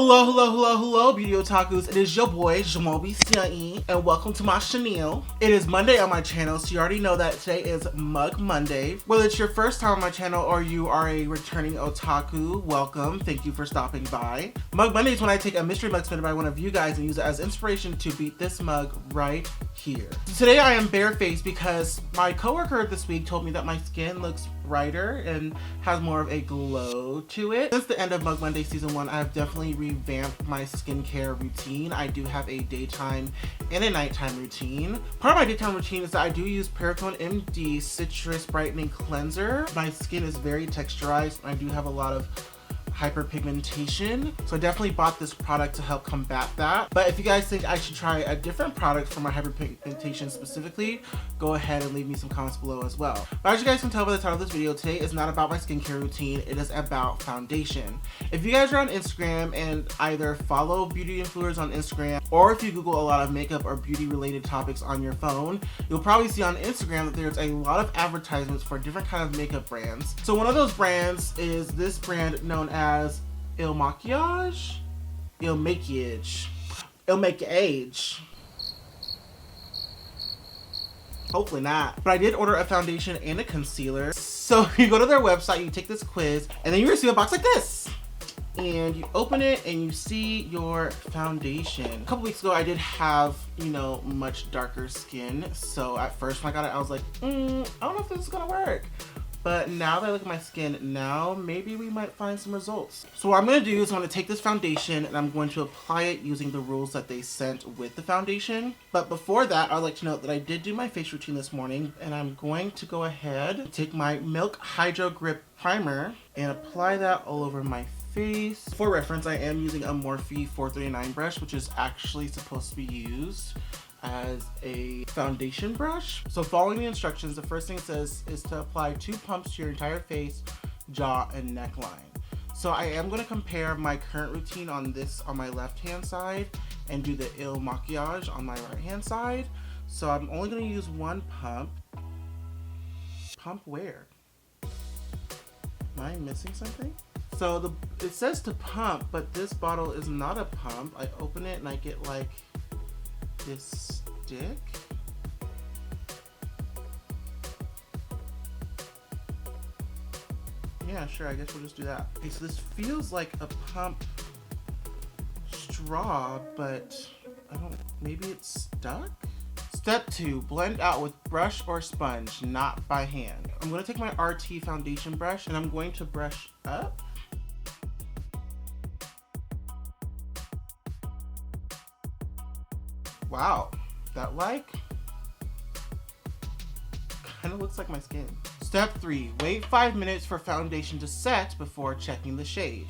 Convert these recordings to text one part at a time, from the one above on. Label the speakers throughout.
Speaker 1: Hello, beauty otakus. It is your boy, Jamobi, and welcome to my channel. It is Monday on my channel, so you already know that today is Mug Monday. Whether it's your first time on my channel or you are a returning otaku, welcome. Thank you for stopping by. Mug Monday is when I take a mystery mug submitted by one of you guys and use it as inspiration to beat this mug right here. So today I am barefaced because my coworker this week told me that my skin looks brighter and has more of a glow to it. Since the end of Mug Monday Season 1, I have definitely revamped my skincare routine. I do have a daytime and a nighttime routine. Part of my daytime routine is that I do use Pericone MD Citrus Brightening Cleanser. My skin is very texturized and I do have a lot of hyperpigmentation, so I definitely bought this product to help combat that. But if you guys think I should try a different product for my hyperpigmentation specifically, go ahead and leave me some comments below as well. But as you guys can tell by the title of this video, today is not about my skincare routine, it is about foundation. If you guys are on Instagram and either follow beauty influencers on Instagram, or if you Google a lot of makeup or beauty related topics on your phone, you'll probably see on Instagram that there's a lot of advertisements for different kind of makeup brands. So one of those brands is this brand known as Makiage, Makiage. Hopefully not. But I did order a foundation and a concealer. So you go to their website, you take this quiz, and then you receive a box like this. And you open it and you see your foundation. A couple weeks ago I did have, much darker skin. So at first when I got it, I was like, I don't know if this is gonna work. But now that I look at my skin now, maybe we might find some results. So what I'm gonna do is I'm gonna take this foundation and I'm going to apply it using the rules that they sent with the foundation. But before that, I'd like to note that I did do my face routine this morning, and I'm going to go ahead and take my Milk Hydro Grip Primer and apply that all over my face. For reference, I am using a Morphe 439 brush, which is actually supposed to be used as a foundation brush. So following the instructions, the first thing it says is to apply 2 pumps to your entire face, jaw, and neckline. So I am going to compare my current routine on my left hand side and do the Makiage on my right hand side. So I'm only going to use 1 pump. Pump where? Am I missing something? So it says to pump, but this bottle is not a pump. I open it and I get like this stick. Yeah, sure, I guess we'll just do that. Okay, so this feels like a pump straw, but maybe it's stuck? Step 2, blend out with brush or sponge, not by hand. I'm gonna take my RT foundation brush and I'm going to brush up. Wow, that kind of looks like my skin. Step 3, wait 5 minutes for foundation to set before checking the shade.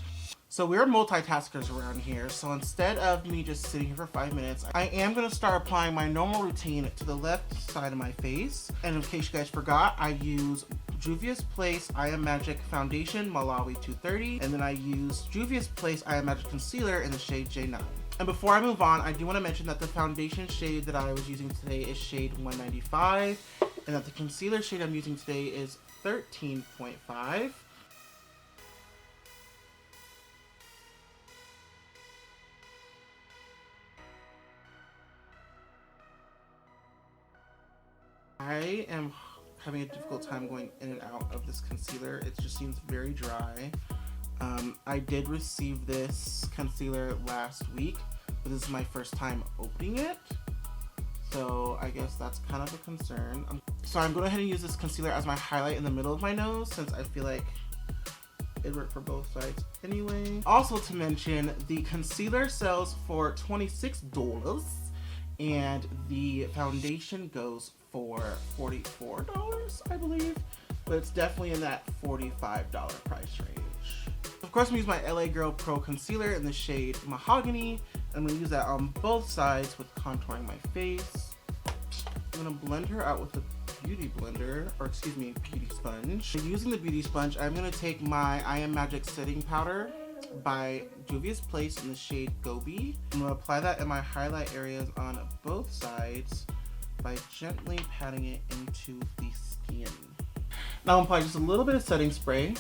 Speaker 1: So we're multitaskers around here, so instead of me just sitting here for 5 minutes, I am going to start applying my normal routine to the left side of my face. And in case you guys forgot, I use Juvia's Place I Am Magic Foundation Mawali 230, and then I use Juvia's Place I Am Magic Concealer in the shade J9. And before I move on, I do want to mention that the foundation shade that I was using today is shade 195, and that the concealer shade I'm using today is 13.5. I am having a difficult time going in and out of this concealer. It just seems very dry. I did receive this concealer last week, but this is my first time opening it. So I guess that's kind of a concern. So I'm going to go ahead and use this concealer as my highlight in the middle of my nose, since I feel like it worked for both sides anyway. Also to mention, the concealer sells for $26 and the foundation goes for $44, I believe. But it's definitely in that $45 price range. Of course, I'm using my LA Girl Pro Concealer in the shade Mahogany. I'm going to use that on both sides with contouring my face. I'm going to blend her out with a beauty blender, or excuse me, beauty sponge. Using the beauty sponge, I'm going to take my I Am Magic setting powder by Juvia's Place in the shade Gobi. I'm going to apply that in my highlight areas on both sides by gently patting it into the skin. Now I'm applying just a little bit of setting spray.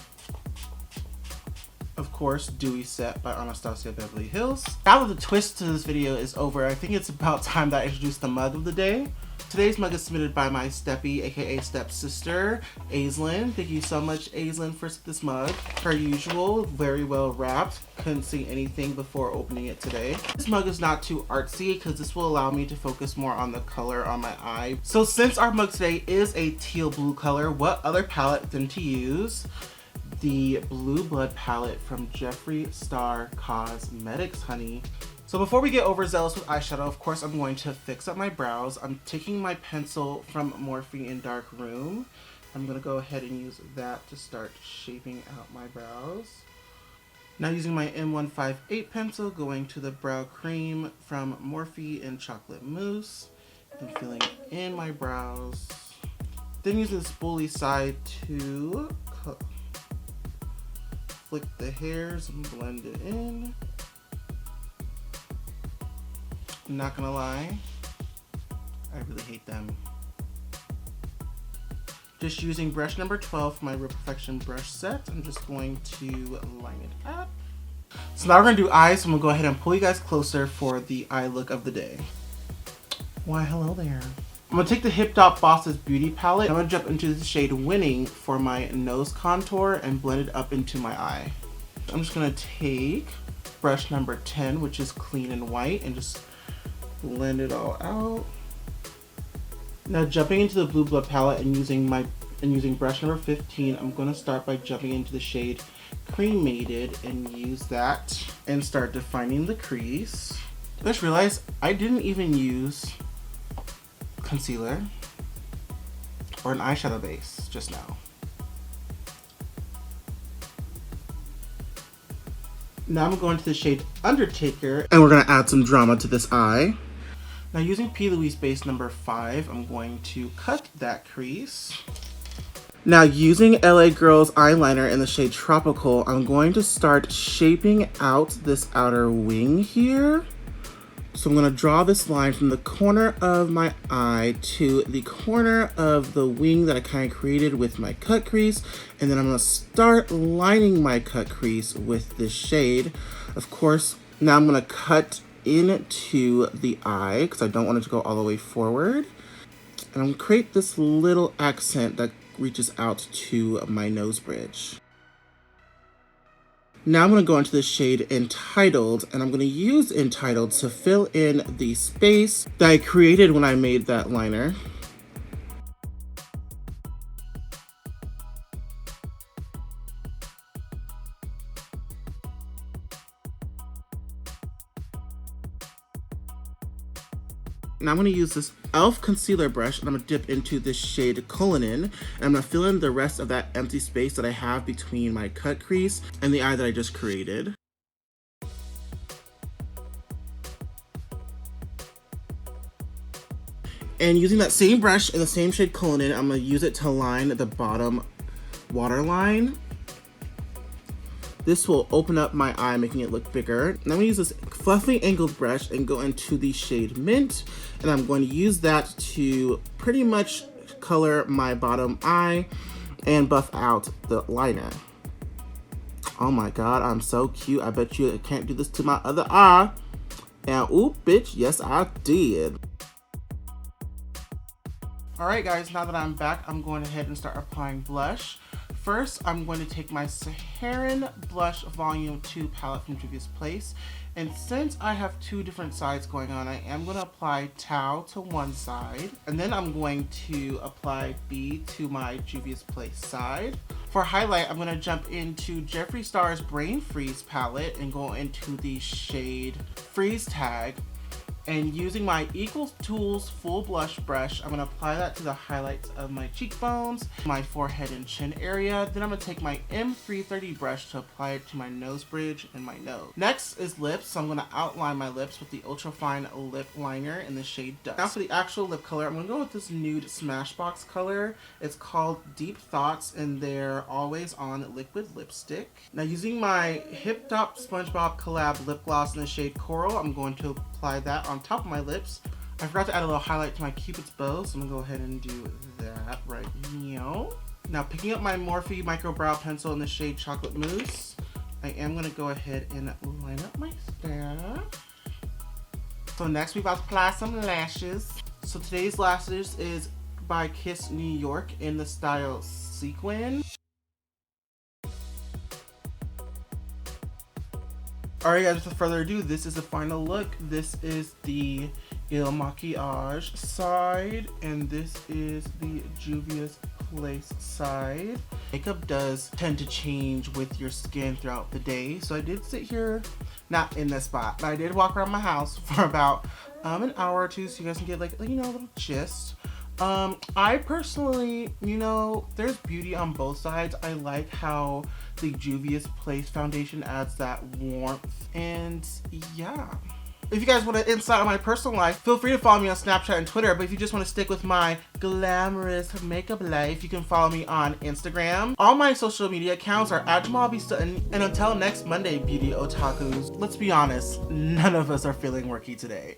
Speaker 1: Of course, Dewy Set by AnastasiaBeverlyHills. Now that the twist to this video is over, I think it's about time that I introduce the mug of the day. Today's mug is submitted by my steppy, aka stepsister, Aislinn. Thank you so much, Aislinn, for this mug. Per usual, very well wrapped. Couldn't see anything before opening it today. This mug is not too artsy because this will allow me to focus more on the color on my eye. So since our mug today is a teal blue color, what other palette than to use? The Blue Blood palette from Jeffree Star Cosmetics, honey. So before we get overzealous with eyeshadow, of course, I'm going to fix up my brows. I'm taking my pencil from Morphe in Dark Room. I'm going to go ahead and use that to start shaping out my brows. Now using my M158 pencil, going to the brow cream from Morphe in Chocolate Mousse and filling in my brows. Then using the spoolie side to flick the hairs and blend it in. I'm not gonna lie, I really hate them. Just using brush number 12 for my Real Perfection brush set, I'm just going to line it up. So now we're gonna do eyes, so I'm gonna go ahead and pull you guys closer for the eye look of the day. Why, hello there. I'm gonna take the hipdot Boss's Beauty palette. I'm gonna jump into the shade Winning for my nose contour and blend it up into my eye. I'm just gonna take brush number 10, which is clean and white, and just blend it all out. Now jumping into the Blue Blood palette and using brush number 15, I'm gonna start by jumping into the shade Cremated and use that and start defining the crease. I just realized I didn't even use concealer or an eyeshadow base just now. Now I'm going to the shade Undertaker and we're gonna add some drama to this eye. Now using P. Louise base number 5, I'm going to cut that crease. Now using LA Girl's eyeliner in the shade Tropical, I'm going to start shaping out this outer wing here. So I'm going to draw this line from the corner of my eye to the corner of the wing that I kind of created with my cut crease. And then I'm going to start lining my cut crease with this shade. Of course, now I'm going to cut into the eye because I don't want it to go all the way forward. And I'm going to create this little accent that reaches out to my nose bridge. Now I'm going to go into the shade Entitled, and I'm going to use Entitled to fill in the space that I created when I made that liner. Now I'm going to use this e.l.f. concealer brush and I'm going to dip into this shade Cullinan and I'm going to fill in the rest of that empty space that I have between my cut crease and the eye that I just created. And using that same brush in the same shade Cullinan, I'm going to use it to line the bottom waterline. This will open up my eye, making it look bigger. And I'm gonna use this fluffy angled brush and go into the shade Mint. And I'm going to use that to pretty much color my bottom eye and buff out the liner. Oh my God, I'm so cute. I bet you I can't do this to my other eye. And oop, bitch, yes I did. All right guys, now that I'm back, I'm going ahead and start applying blush. First, I'm going to take my Saharan Blush Vol II palette from Juvia's Place. And since I have two different sides going on, I am going to apply Tau to one side. And then I'm going to apply B to my Juvia's Place side. For highlight, I'm going to jump into Jeffree Star's Brain Freeze palette and go into the shade Freeze Tag. And using my Equal Tools full blush brush, I'm going to apply that to the highlights of my cheekbones, my forehead and chin area. Then I'm going to take my M330 brush to apply it to my nose bridge and my nose. Next is lips, so I'm going to outline my lips with the Ultra Fine Lip Liner in the shade Dust. Now for the actual lip color, I'm going to go with this nude Smashbox color. It's called Deep Thoughts and they're Always On Liquid Lipstick. Now using my hipdot SpongeBob collab lip gloss in the shade Coral, I'm going to apply that on top of my lips. I forgot to add a little highlight to my Cupid's bow, so I'm gonna go ahead and do that right now. Now picking up my Morphe micro brow pencil in the shade Chocolate Mousse, I am gonna go ahead and line up my stash. So next we about to apply some lashes. So today's lashes is by Kiss New York in the style Sequin. Alright guys, without further ado, this is the final look. This is the Il Makiage side, and this is the Juvia's Place side. Makeup does tend to change with your skin throughout the day, so I did sit here, not in this spot, but I did walk around my house for about an hour or two so you guys can get like, you know, a little gist. I personally, you know, there's beauty on both sides. I like how the Juvia's Place foundation adds that warmth, and yeah. If you guys want an insight on my personal life, feel free to follow me on Snapchat and Twitter, but if you just want to stick with my glamorous makeup life, you can follow me on Instagram. All my social media accounts are @Mawali, and until next Monday, beauty otakus, let's be honest, none of us are feeling worky today.